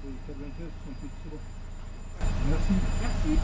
Merci. Merci.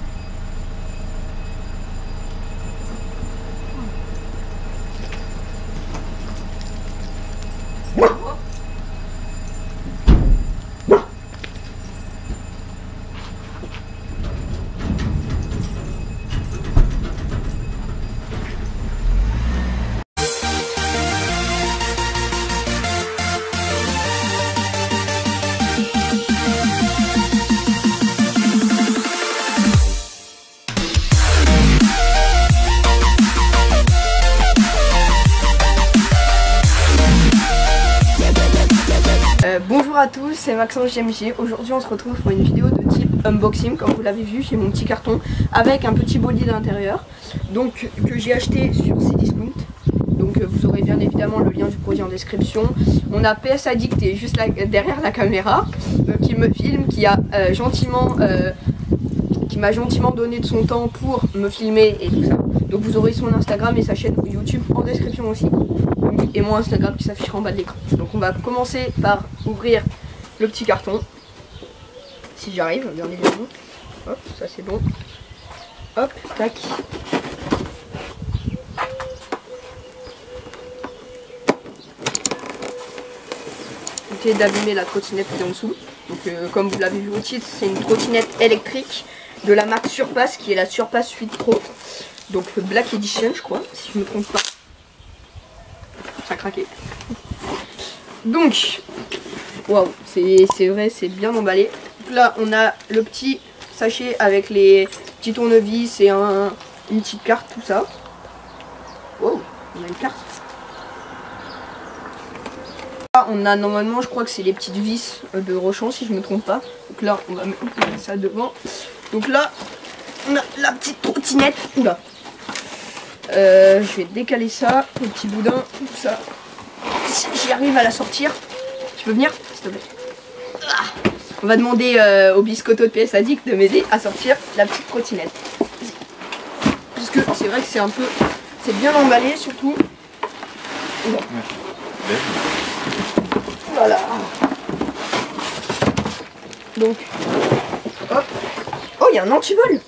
Bonjour à tous, c'est Maxence GMG. Aujourd'hui on se retrouve pour une vidéo de type unboxing. Comme vous l'avez vu, j'ai mon petit carton avec un petit body à l'intérieur, donc que j'ai acheté sur Cdiscount. Donc vous aurez bien évidemment le lien du produit en description. On a PS Addict qui est juste là, derrière la caméra, qui me filme, qui m'a gentiment donné de son temps pour me filmer et tout ça. Donc vous aurez son Instagram et sa chaîne YouTube en description aussi. Et mon Instagram qui s'affichera en bas de l'écran. Donc on va commencer par ouvrir le petit carton. Si j'y arrive, bien évidemment. Hop, ça c'est bon. Hop, tac. Essayez d'allumer la trottinette qui est en dessous. Donc comme vous l'avez vu au titre, c'est une trottinette électrique de la marque Surpass qui est la Surpass 8 Pro. Donc Black Edition je crois, si je me trompe pas. Ça a craqué. Donc, waouh, c'est vrai, c'est bien emballé. Donc là, on a le petit sachet avec les petits tournevis et une petite carte, tout ça. Wow, on a une carte. Là, on a normalement, je crois que c'est les petites vis de Rochon, si je me trompe pas. Donc là, on va mettre ça devant. Donc là, on a la petite trottinette. Oula. Je vais décaler ça, le petit boudin, tout ça. Si j'y arrive à la sortir, tu peux venir s'il te plaît. On va demander au biscotto de PS Addict de m'aider à sortir la petite trottinette. Parce que c'est vrai que c'est un peu, c'est bien emballé surtout. Voilà. Donc, hop. Oh, il y a un antivol.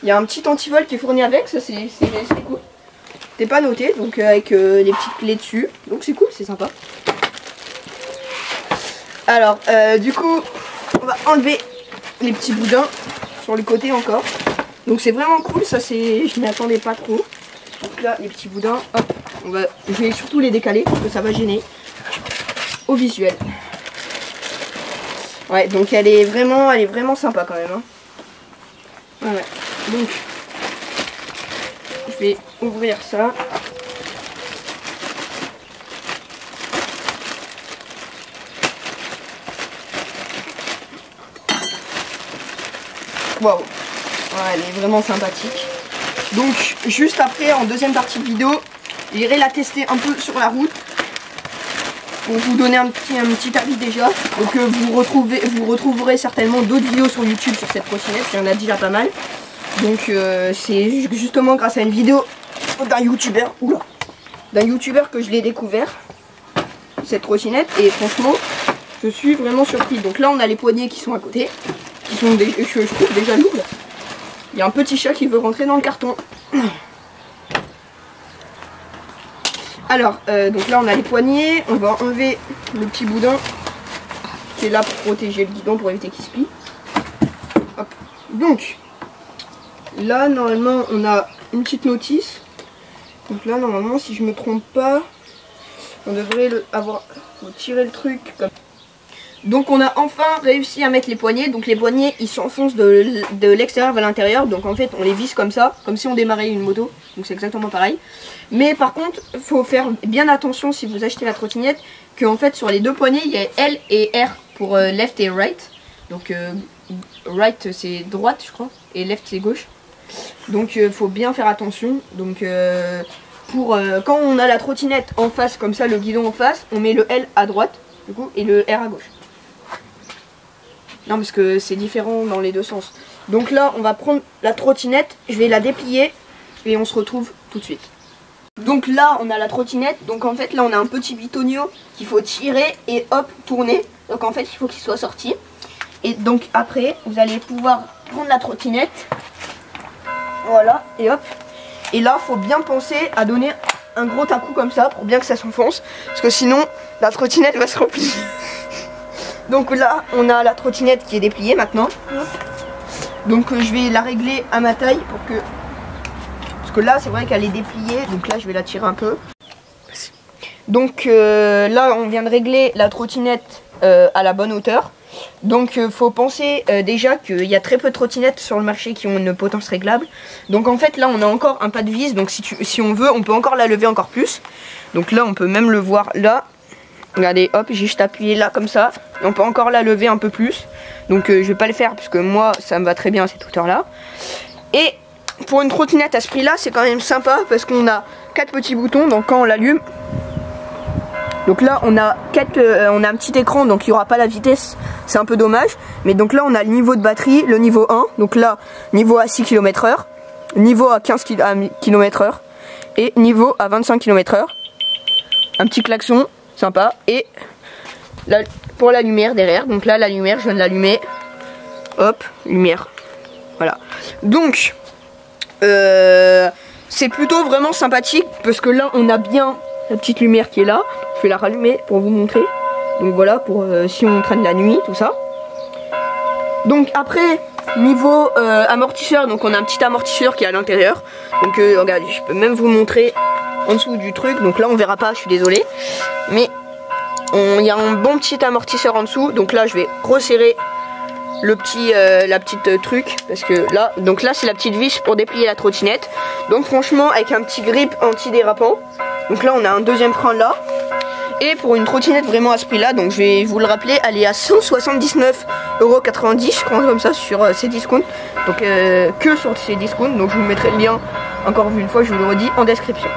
Il y a un petit antivol qui est fourni avec, ça c'est cool. T'es pas noté, donc avec les petites clés dessus, donc c'est cool, c'est sympa. Alors, du coup, on va enlever les petits boudins sur le côté encore. Donc c'est vraiment cool, ça c'est, je m'y attendais pas trop. Donc là, les petits boudins, hop, je vais surtout les décaler parce que ça va gêner au visuel. Ouais, donc elle est vraiment sympa quand même. Hein. Ouais. Donc, je vais ouvrir ça. Waouh, elle est vraiment sympathique. Donc, juste après, en deuxième partie de vidéo, j'irai la tester un peu sur la route pour vous donner un petit avis déjà. Donc, vous retrouverez certainement d'autres vidéos sur YouTube sur cette trottinette. Il y en a déjà pas mal. Donc c'est justement grâce à une vidéo d'un youtubeur que je l'ai découvert, cette trottinette, et franchement je suis vraiment surpris. Donc là on a les poignées qui sont à côté, qui sont je trouve déjà lourdes. Il y a un petit chat qui veut rentrer dans le carton. Alors donc là on a les poignées, on va enlever le petit boudin qui est là pour protéger le guidon pour éviter qu'il se plie. Hop. Donc là, normalement, on a une petite notice. Donc là, normalement, si je me trompe pas, on devrait tirer le truc comme... Donc on a enfin réussi à mettre les poignets. Donc les poignets, ils s'enfoncent de l'extérieur vers l'intérieur. Donc en fait, on les visse comme ça, comme si on démarrait une moto. Donc c'est exactement pareil. Mais par contre, il faut faire bien attention si vous achetez la trottinette, qu'en fait, sur les deux poignets, il y a L et R pour left et right. Donc right, c'est droite, je crois, et left, c'est gauche. Donc faut bien faire attention. Donc quand on a la trottinette en face comme ça, le guidon en face, on met le L à droite du coup et le R à gauche. Non parce que c'est différent dans les deux sens. Donc là on va prendre la trottinette, je vais la déplier et on se retrouve tout de suite. Donc là on a la trottinette, donc en fait là on a un petit bitonio qu'il faut tirer et hop tourner. Donc en fait il faut qu'il soit sorti. Et donc après, vous allez pouvoir prendre la trottinette. Voilà, et hop. Et là, faut bien penser à donner un gros coup comme ça pour bien que ça s'enfonce. Parce que sinon, la trottinette va se replier. Donc là, on a la trottinette qui est dépliée maintenant. Donc je vais la régler à ma taille pour que... Parce que là, c'est vrai qu'elle est dépliée. Donc là, je vais la tirer un peu. Donc là, on vient de régler la trottinette à la bonne hauteur. Donc faut penser déjà qu'il y a très peu de trottinettes sur le marché qui ont une potence réglable. Donc en fait là on a encore un pas de vis. Donc si on veut on peut encore la lever encore plus. Donc là on peut même le voir là. Regardez, hop, j'ai juste appuyé là comme ça. Et on peut encore la lever un peu plus. Donc je vais pas le faire parce que moi ça me va très bien à cette hauteur là. Et pour une trottinette à ce prix là c'est quand même sympa parce qu'on a 4 petits boutons. Donc quand on l'allume, donc là on a un petit écran, donc il n'y aura pas la vitesse, c'est un peu dommage. Mais donc là on a le niveau de batterie, le niveau 1, donc là niveau à 6 km/h, niveau à 15 km/h et niveau à 25 km/h. Un petit klaxon, sympa. Et là, pour la lumière derrière, donc là la lumière, je viens de l'allumer. Hop, lumière. Voilà. Donc c'est plutôt vraiment sympathique parce que là on a bien la petite lumière qui est là. Je vais la rallumer pour vous montrer. Donc voilà, pour si on traîne la nuit, tout ça. Donc après, niveau amortisseur, donc on a un petit amortisseur qui est à l'intérieur. Donc regardez, je peux même vous montrer en dessous du truc. Donc là on verra pas, je suis désolée. Mais il y a un bon petit amortisseur en dessous. Donc là je vais resserrer le petit la petite truc parce que là, donc là c'est la petite vis pour déplier la trottinette. Donc franchement avec un petit grip anti-dérapant. Donc là on a un deuxième frein là. Et pour une trottinette vraiment à ce prix là, donc je vais vous le rappeler, elle est à 179,90 €, je crois, comme ça sur Cdiscount. Donc que sur Cdiscount, donc je vous mettrai le lien encore une fois, je vous le redis, en description.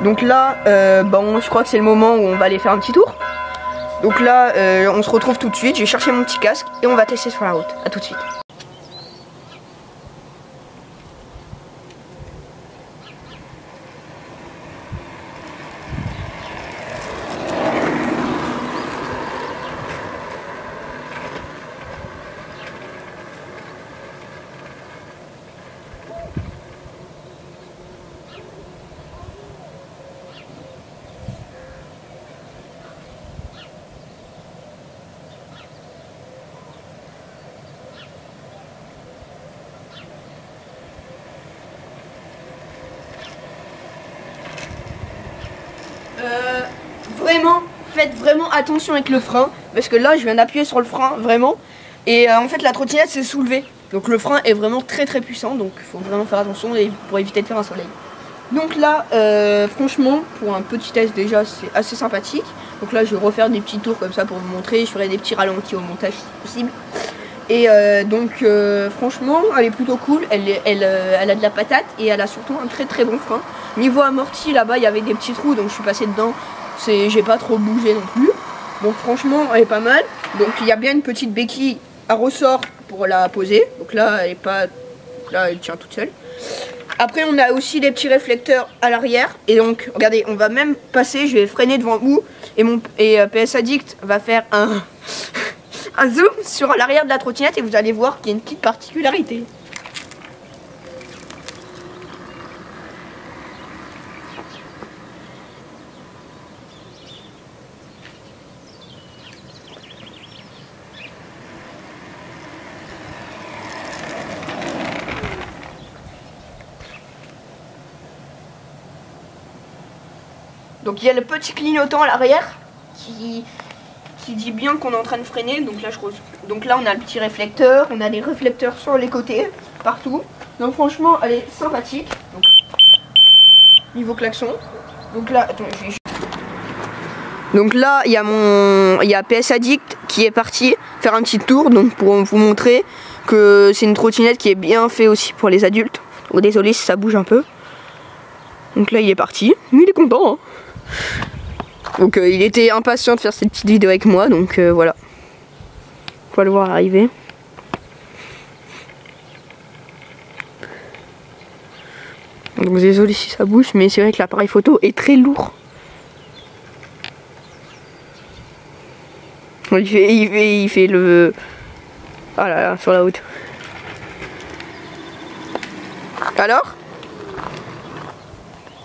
Donc là bon, je crois que c'est le moment où on va aller faire un petit tour. Donc là on se retrouve tout de suite, je vais chercher mon petit casque et on va tester sur la route. A tout de suite. Vraiment, faites vraiment attention avec le frein, parce que là je viens d'appuyer sur le frein vraiment, et en fait la trottinette s'est soulevée, donc le frein est vraiment très puissant, donc il faut vraiment faire attention pour éviter de faire un soleil. Donc là franchement pour un petit test déjà c'est assez sympathique. Donc là je vais refaire des petits tours comme ça pour vous montrer, je ferai des petits ralentis au montage si possible. Et donc franchement elle est plutôt cool, elle a de la patate et elle a surtout un très bon frein. Niveau amorti là-bas il y avait des petits trous, donc je suis passé dedans, j'ai pas trop bougé non plus. Donc franchement elle est pas mal. Donc il y a bien une petite béquille à ressort pour la poser. Donc là elle est pas, là elle tient toute seule. Après on a aussi des petits réflecteurs à l'arrière. Et donc regardez, on va même passer, je vais freiner devant vous. Et PS Addict va faire un zoom sur l'arrière de la trottinette. Et vous allez voir qu'il y a une petite particularité. Donc il y a le petit clignotant à l'arrière qui dit bien qu'on est en train de freiner. Donc là on a le petit réflecteur, on a des réflecteurs sur les côtés, partout. Donc franchement elle est sympathique. Donc, niveau klaxon. Donc là, attends, donc là il y a PS Addict qui est parti faire un petit tour, donc pour vous montrer que c'est une trottinette qui est bien fait aussi pour les adultes. Donc désolé si ça bouge un peu. Donc là il est parti, mais il est content hein. Donc il était impatient de faire cette petite vidéo avec moi, donc voilà. On va le voir arriver. Donc désolé si ça bouge, mais c'est vrai que l'appareil photo est très lourd. Il fait le... Ah là là, sur la route. Alors?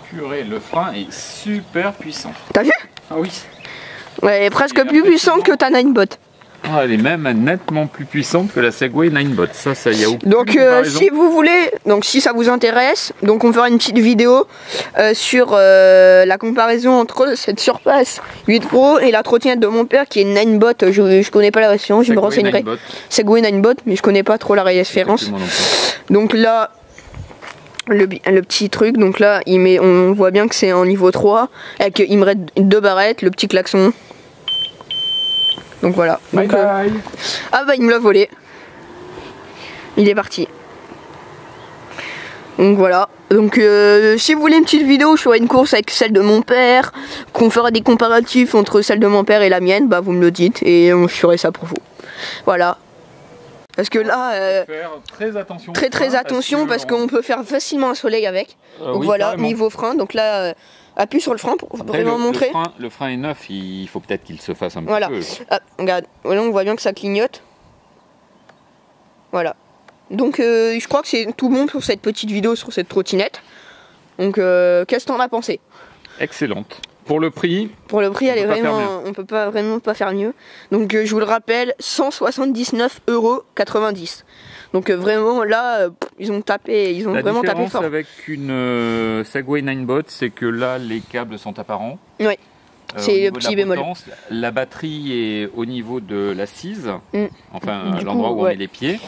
Purée, le frein est super puissant. T'as vu? Ah oui. Ouais, elle est presque plus puissante que ta Ninebot. Ah, elle est même nettement plus puissante que la Segway Ninebot. Ça y a aucune Donc comparaison. si vous voulez, donc si ça vous intéresse, donc on fera une petite vidéo sur la comparaison entre cette Surpass 8 Pro et la trottinette de mon père qui est une Ninebot. Je connais pas la version, je me renseignerai. Segway Ninebot, mais je connais pas trop la référence. Donc là, le petit truc, donc là on voit bien que c'est en niveau 3 avec il me reste 2 barrettes, le petit klaxon. Donc voilà. Bye Donc, bye. ah bah il me l'a volé. Il est parti. Donc voilà. Donc si vous voulez une petite vidéo, je ferai une course avec celle de mon père, qu'on fera des comparatifs entre celle de mon père et la mienne, bah vous me le dites et je ferai ça pour vous. Voilà. Parce que là, faire très attention. Très attention parce qu'on peut faire facilement un soleil avec. Donc oui, voilà, carrément. niveau frein. Donc là, appuie sur le frein pour Après, vraiment montrer. Le frein est neuf, il faut peut-être qu'il se fasse un Voilà. petit peu. Ah, regarde, voilà, on voit bien que ça clignote. Voilà. Donc je crois que c'est tout bon pour cette petite vidéo sur cette trottinette. Donc qu'est-ce que t'en as pensé? Excellente. Pour le prix, Pour le prix, elle est peut pas vraiment, on peut pas vraiment pas faire mieux. Donc je vous le rappelle, 179,90 €. Donc vraiment là, ils ont vraiment tapé fort. la différence avec une Segway Ninebot, c'est que là les câbles sont apparents. Ouais. C'est le Au niveau de petit la bémol. potence, la batterie est au niveau de l'assise, enfin Du à l'endroit coup, où on ouais. met les pieds.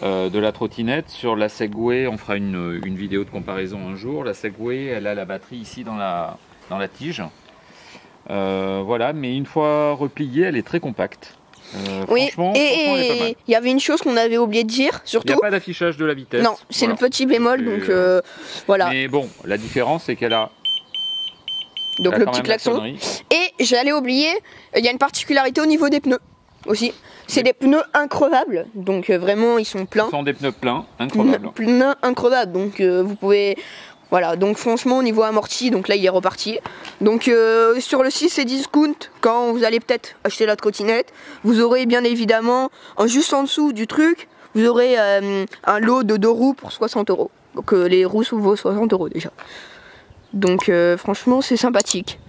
De la trottinette. Sur la Segway, on fera une vidéo de comparaison un jour. La Segway, elle a la batterie ici dans la tige. Voilà, mais une fois repliée, elle est très compacte. Oui, franchement, elle est pas mal. et il y avait une chose qu'on avait oublié de dire, Il n'y surtout. a pas d'affichage de la vitesse. Non, c'est Voilà. le petit bémol, C'est, donc voilà. Mais bon, la différence, c'est qu'elle a, Donc elle a le quand petit même la klaxon. sonnerie. Et j'allais oublier, il y a une particularité au niveau des pneus aussi. C'est des pneus increvables, donc vraiment ils sont pleins. Ce sont des pneus pleins, incroyables. Pneus increvables, donc vous pouvez... Voilà, donc franchement au niveau amorti, donc là il est reparti. Donc sur le 6 et discount, quand vous allez peut-être acheter la trottinette, vous aurez bien évidemment, juste en dessous du truc, vous aurez un lot de 2 roues pour 60 €. Donc les roues vaut 60 € déjà. Donc franchement c'est sympathique.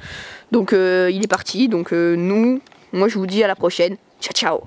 Donc il est parti, donc moi je vous dis à la prochaine. Ciao ciao.